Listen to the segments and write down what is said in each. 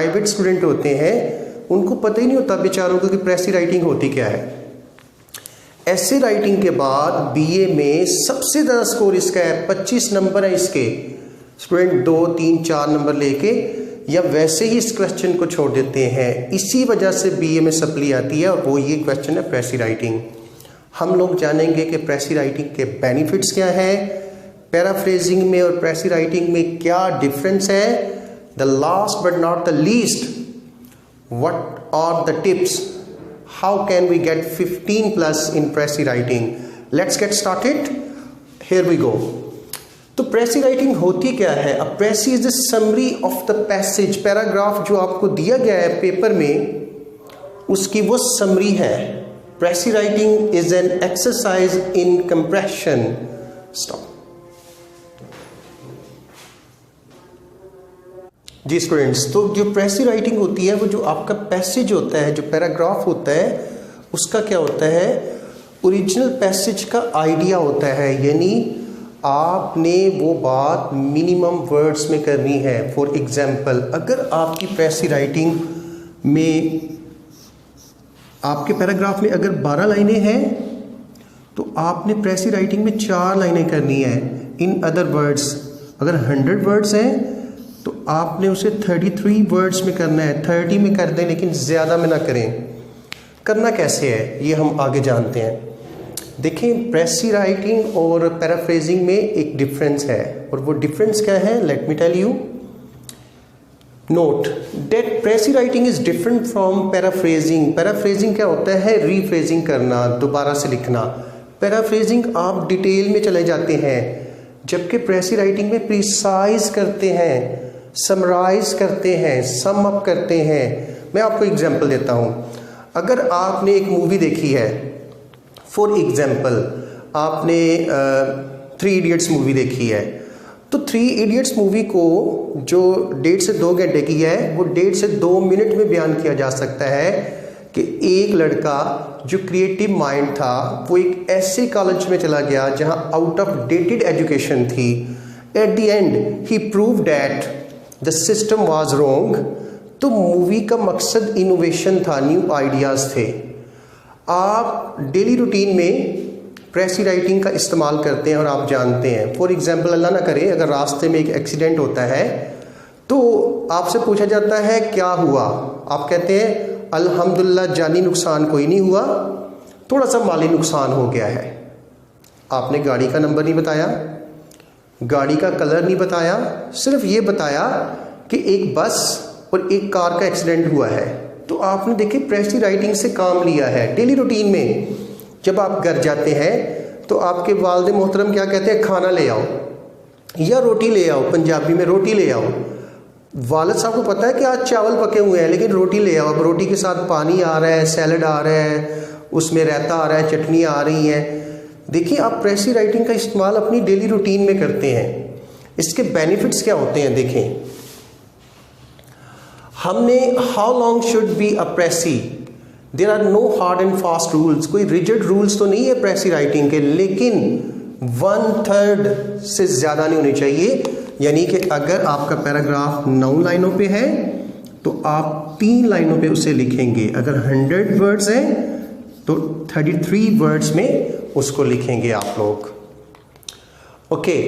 Private student होते हैं उनको पता ही नहीं होता बेचारों को कि प्रेसी राइटिंग होती क्या है। ऐसे राइटिंग के बाद बीए में सबसे ज़्यादा स्कोर इसका है, 25 नंबर है इसके। स्टूडेंट 2, 3, 4 नंबर लेके या वैसे ही इस क्वेश्चन को छोड़ देते हैं। इसी वजह से बीए में सप्ली आती है और वो ये क्वेश्चन है प्रेसी राइटिंग। हम लोग जानेंगे कि प्रेसी राइटिंग के बेनिफिट्स क्या है, पैराफ्रेजिंग में और प्रेसी राइटिंग में क्या डिफरेंस है। The last but not the least, what are the tips, how can we get 15+ in precis writing. Let's get started, here we go. तो प्रेसी राइटिंग होती क्या है? A precis is the summary of the passage. Paragraph जो आपको दिया गया है paper में उसकी वो समरी है। Precis writing is an exercise in compression. Stop जी स्टूडेंट्स, तो जो प्रेसी राइटिंग होती है वो जो आपका पैसेज होता है, जो पैराग्राफ होता है, उसका क्या होता है, ओरिजिनल पैसेज का आइडिया होता है। यानी आपने वो बात मिनिमम वर्ड्स में करनी है। फॉर एग्जाम्पल, अगर आपकी प्रेसी राइटिंग में, आपके पैराग्राफ में अगर 12 लाइनें हैं तो आपने प्रेसी राइटिंग में 4 लाइनें करनी है। इन अदर वर्ड्स, अगर 100 वर्ड्स हैं तो आपने उसे 33 वर्ड्स में करना है। 30 में कर दें लेकिन ज़्यादा में ना करें। करना कैसे है ये हम आगे जानते हैं। देखें, प्रेसी राइटिंग और पैराफ्रेजिंग में एक डिफरेंस है और वो डिफरेंस क्या है, let me tell you. Note that precis writing is different from paraphrasing. Paraphrasing क्या होता है, रीफ्रेजिंग करना, दोबारा से लिखना। पैराफ्रेजिंग आप डिटेल में चले जाते हैं, जबकि प्रेसी राइटिंग में प्रिसाइज करते हैं, समराइज करते हैं, सम अप करते हैं। मैं आपको एग्जांपल देता हूं। अगर आपने एक मूवी देखी है, फॉर एग्जांपल आपने 3 इडियट्स मूवी देखी है, तो 3 इडियट्स मूवी को जो 1.5 से 2 घंटे की है वो 1.5 से 2 मिनट में बयान किया जा सकता है कि एक लड़का जो क्रिएटिव माइंड था वो एक ऐसे कॉलेज में चला गया जहां आउट ऑफ डेटेड एजुकेशन थी। At the and he prove that the system was wrong. तो मूवी का मकसद इनोवेशन था, न्यू आइडियाज़ थे। आप डेली रूटीन में प्रेसी राइटिंग का इस्तेमाल करते हैं और आप जानते हैं। फॉर एग्जांपल, अल्लाह ना करे अगर रास्ते में एक एक्सीडेंट होता है तो आपसे पूछा जाता है क्या हुआ, आप कहते हैं अल्हम्दुलिल्लाह जानी नुकसान कोई नहीं हुआ, थोड़ा सा माली नुकसान हो गया है। आपने गाड़ी का नंबर नहीं बताया, गाड़ी का कलर नहीं बताया, सिर्फ ये बताया कि एक बस और एक कार का एक्सीडेंट हुआ है। तो आपने देखिए प्रेसी राइटिंग से काम लिया है। डेली रूटीन में जब आप घर जाते हैं तो आपके वालिद मोहतरम क्या कहते हैं, खाना ले आओ या रोटी ले आओ, पंजाबी में रोटी ले आओ। वालिद साहब को पता है कि आज चावल पके हुए हैं लेकिन रोटी ले आओ। अब रोटी के साथ पानी आ रहा है, सैलड आ रहा है, उसमें रायता आ रहा है, चटनी आ रही है। देखिए आप प्रेसी राइटिंग का इस्तेमाल अपनी डेली रूटीन में करते हैं। इसके बेनिफिट्स क्या होते हैं देखें। हमने how long should be a precis, there are no hard and fast rules. कोई रिजिड रूल्स तो नहीं है प्रेसी राइटिंग के, लेकिन 1/3 से ज़्यादा नहीं होनी चाहिए। यानी कि अगर आपका पैराग्राफ 9 लाइनों पे है तो आप 3 लाइनों पे उसे लिखेंगे। अगर 100 वर्ड्स हैं तो 33 वर्ड्स में उसको लिखेंगे आप लोग। ओके,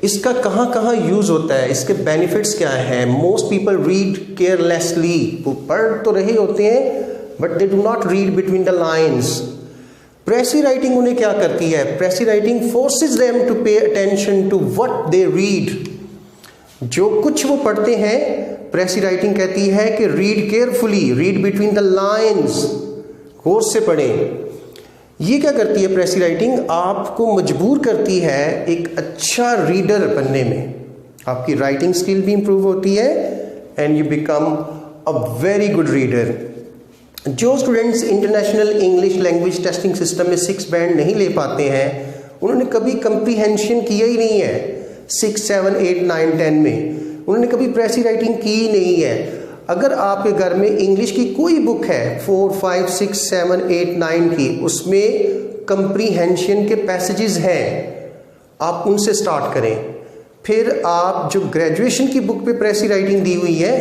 इसका कहाँ कहाँ यूज होता है, इसके बेनिफिट्स क्या है। Most people read carelessly. वो पढ़ तो रहे होते हैं but they do not read between the lines. Precis writing उन्हें क्या करती है, precis writing forces them to pay attention to what they read. जो कुछ वो पढ़ते हैं प्रेसी राइटिंग कहती है कि read carefully, read between the lines, गौर से पढ़ें। ये क्या करती है प्रेसी राइटिंग, आपको मजबूर करती है एक अच्छा रीडर बनने में। आपकी राइटिंग स्किल भी इंप्रूव होती है and you become a very good reader. जो students international English language testing system में 6 बैंड नहीं ले पाते हैं, उन्होंने कभी कंप्रीहेंशन किया ही नहीं है 6, 7, 8, 9, 10 में, उन्होंने कभी प्रेसी राइटिंग की ही नहीं है। अगर आपके घर में इंग्लिश की कोई बुक है 4, 5, 6, 7, 8, 9 की, उसमें कंप्रीहेंशन के पैसेजेस हैं, आप उनसे स्टार्ट करें। फिर आप जो ग्रेजुएशन की बुक पे प्रेसी राइटिंग दी हुई है,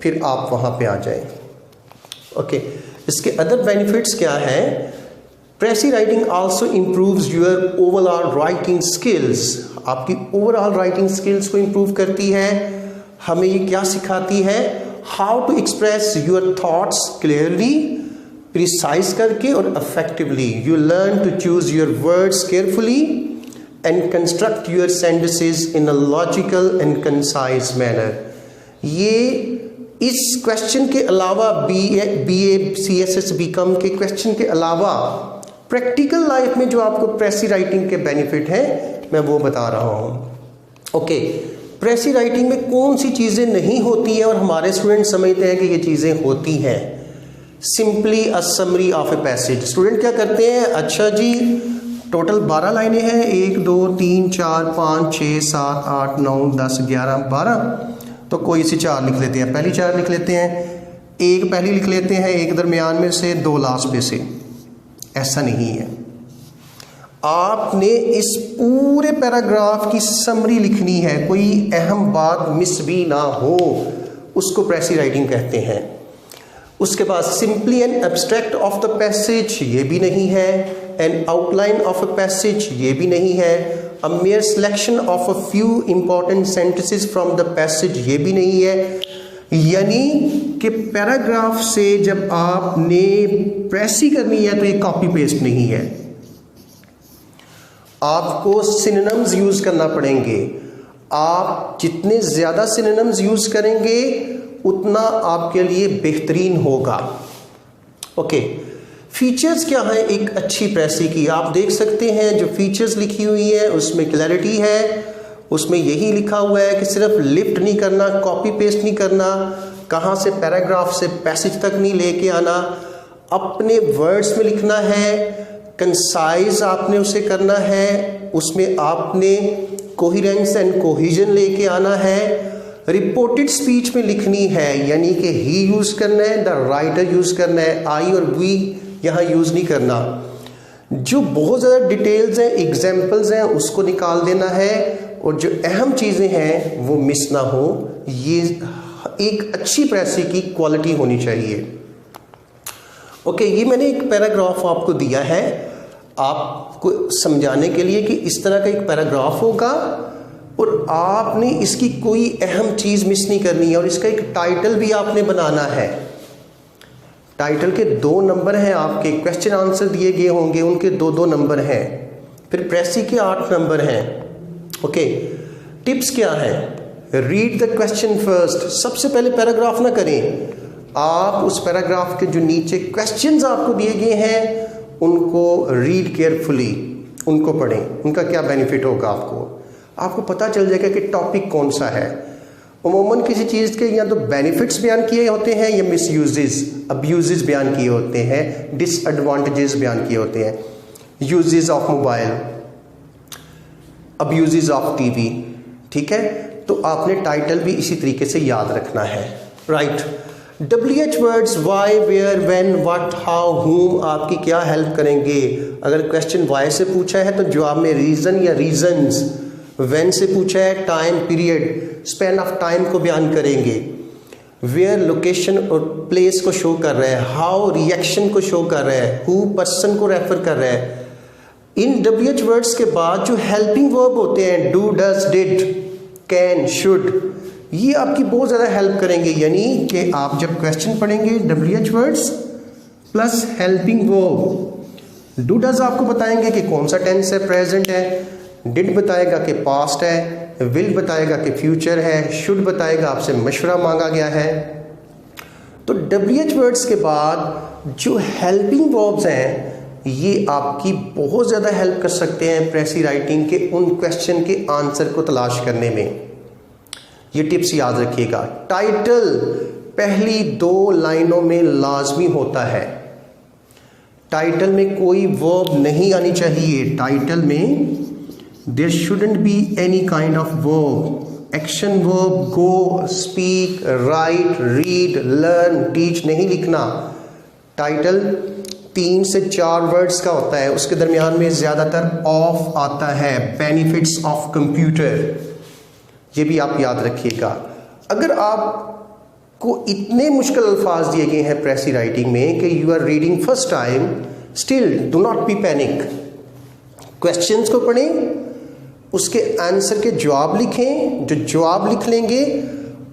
फिर आप वहाँ पे आ जाएं। ओके, इसके अदर बेनिफिट्स क्या है? Precis writing also improves your overall writing skills. आपकी ओवरऑल राइटिंग स्किल्स को इम्प्रूव करती है। हमें ये क्या सिखाती है? How to express your thoughts clearly, precise करके और effectively. You learn to choose your words carefully and construct your sentences in a logical and concise manner. ये इस क्वेश्चन के अलावा BA CSS BCom के क्वेश्चन के अलावा प्रैक्टिकल लाइफ में जो आपको प्रेसी राइटिंग के बेनिफिट हैं मैं वो बता रहा हूँ। ओके, प्रेसी राइटिंग में कौन सी चीज़ें नहीं होती हैं और हमारे स्टूडेंट समझते हैं कि ये चीज़ें होती हैं? Simply a summary of a passage. Student क्या करते हैं? अच्छा जी, टोटल 12 लाइनें हैं, 1 2 3 4 5 6 7 8 9 10 11 12, तो कोई सी 4 लिख लेते हैं। पहली 4 लिख लेते हैं, एक पहली लिख लेते हैं, एक दरमियान में से, 2 लास्ट में से। ऐसा नहीं है, आपने इस पूरे पैराग्राफ की समरी लिखनी है, कोई अहम बात मिस भी ना हो, उसको प्रेसी राइटिंग कहते हैं। उसके बाद simply an abstract of the passage, ये भी नहीं है। An outline of a passage, ये भी नहीं है। A mere selection of a few important sentences from the passage, ये भी नहीं है। यानी कि पैराग्राफ से जब आपने प्रेसी करनी है तो ये कॉपी पेस्ट नहीं है, आपको सिनोनिम्स यूज करना पड़ेंगे। आप जितने ज्यादा सिनोनिम्स यूज करेंगे उतना आपके लिए बेहतरीन होगा। ओके, फीचर्स क्या है एक अच्छी प्रेसी की? आप देख सकते हैं जो फीचर्स लिखी हुई है उसमें क्लैरिटी है, उसमें यही लिखा हुआ है कि सिर्फ लिफ्ट नहीं करना, कॉपी पेस्ट नहीं करना, कहाँ से पैराग्राफ से पैसेज तक नहीं लेके आना, अपने वर्ड्स में लिखना है, कंसाइज आपने उसे करना है, उसमें आपने कोहिरेंस एंड कोहिजन लेके आना है। रिपोर्टेड स्पीच में लिखनी है, यानी कि ही यूज करना है, द राइटर यूज करना है, आई और वी यहाँ यूज नहीं करना। जो बहुत ज़्यादा डिटेल्स हैं, एग्जाम्पल्स हैं, उसको निकाल देना है, और जो अहम चीज़ें हैं वो मिस ना हो। ये एक अच्छी प्रेसी की क्वालिटी होनी चाहिए। ओके, ये मैंने एक पैराग्राफ आपको दिया है आपको समझाने के लिए कि इस तरह का एक पैराग्राफ होगा और आपने इसकी कोई अहम चीज़ मिस नहीं करनी है। और इसका एक टाइटल भी आपने बनाना है। टाइटल के 2 नंबर हैं, आपके क्वेश्चन आंसर दिए गए होंगे, उनके 2-2 नंबर हैं, फिर प्रेसी के 8 नंबर हैं। ओके, टिप्स क्या है? Read the question first. सबसे पहले पैराग्राफ ना करें, आप उस पैराग्राफ के जो नीचे क्वेश्चंस आपको दिए गए हैं उनको रीड केयरफुली, उनको पढ़ें, उनका क्या बेनिफिट होगा आपको पता चल जाएगा कि टॉपिक कौन सा है। उमूमन किसी चीज़ के या तो बेनिफिट्स बयान किए होते हैं या मिसयूजेस, अब्यूजेस बयान किए होते हैं, डिसएडवांटेजेस बयान किए होते हैं। Uses of mobile, abuses of TV, ठीक है? तो आपने टाइटल भी इसी तरीके से याद रखना है, right? WH words why, where, when, what, how, whom आपकी क्या हेल्प करेंगे? अगर क्वेश्चन वाई से पूछा है तो जवाब में रीज़न या रीजंस, व्हेन से पूछा है time period, span of time को बयान करेंगे, वेयर लोकेशन और प्लेस को शो कर रहा है, हाउ रिएक्शन को शो कर रहा है, हु पर्सन को रेफर कर रहा है। इन WH वर्ड्स के बाद जो हेल्पिंग वर्ब होते हैं, do, does, did, can, should, ये आपकी बहुत ज़्यादा हेल्प करेंगे। यानी कि आप जब क्वेश्चन पढ़ेंगे WH words plus helping verb, do does आपको बताएंगे कि कौन सा टेंस है, प्रेजेंट है, डिड बताएगा कि पास्ट है, विल बताएगा कि फ्यूचर है, शुड बताएगा आपसे मशवरा मांगा गया है। तो WH वर्ड्स के बाद जो हेल्पिंग वर्ब्स हैं ये आपकी बहुत ज़्यादा हेल्प कर सकते हैं प्रेसी राइटिंग के उन क्वेश्चन के आंसर को तलाश करने में। ये टिप्स याद रखिएगा। टाइटल पहली 2 लाइनों में लाजमी होता है। टाइटल में कोई वर्ब नहीं आनी चाहिए। टाइटल में there shouldn't be any kind of verb, action verb, go, speak, write, read, learn, teach नहीं लिखना। टाइटल 3 से 4 वर्ड्स का होता है, उसके दरमियान में ज़्यादातर ऑफ आता है, बेनिफिट्स ऑफ कंप्यूटर, ये भी आप याद रखिएगा। अगर आप को इतने मुश्किल अल्फाज दिए गए हैं प्रेसी राइटिंग में कि you are reading first time, still do not be panic. Questions को पढ़ें, उसके आंसर के जवाब लिखें, जो जवाब लिख लेंगे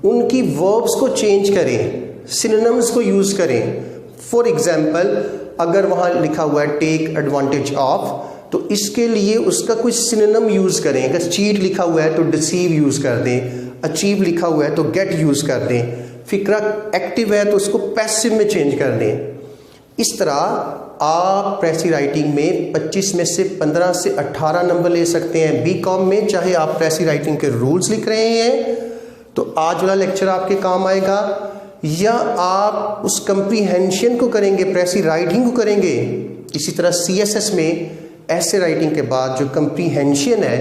उनकी वर्ब्स को चेंज करें, सिनोनिम्स को यूज़ करें। फॉर एग्जाम्पल, अगर वहाँ लिखा हुआ है टेक एडवांटेज ऑफ, तो इसके लिए उसका कुछ सिनोनिम यूज़ करें। अगर चीट लिखा हुआ है तो डिसीव यूज़ कर दें, अचीव लिखा हुआ है तो गेट यूज़ कर दें, फिक्रा एक्टिव है तो उसको पैसिव में चेंज कर दें। इस तरह आप प्रेसी राइटिंग में 25 में से 15 से 18 नंबर ले सकते हैं। बीकॉम में चाहे आप प्रेसी राइटिंग के रूल्स लिख रहे हैं तो आज वाला लेक्चर आपके काम आएगा, या आप उस कंप्रीहेंशन को करेंगे, प्रेसी राइटिंग को करेंगे। इसी तरह CSS में ऐसे राइटिंग के बाद जो कंप्रीहेंशन है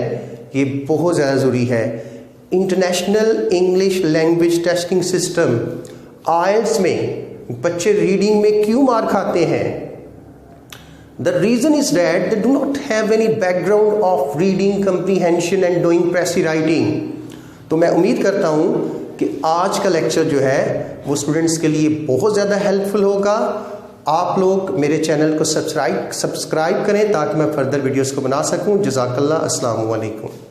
ये बहुत ज़्यादा ज़रूरी है। International English language testing system IELTS में बच्चे रीडिंग में क्यों मार खाते हैं? The reason is that they do not have any background of reading comprehension and doing प्रेसी writing. तो मैं उम्मीद करता हूँ कि आज का लेक्चर जो है वो स्टूडेंट्स के लिए बहुत ज़्यादा हेल्पफुल होगा। आप लोग मेरे चैनल को सब्सक्राइब करें ताकि मैं फर्दर वीडियोस को बना सकूं। जज़ाकल्लाह, अस्सलामु अलैकुम।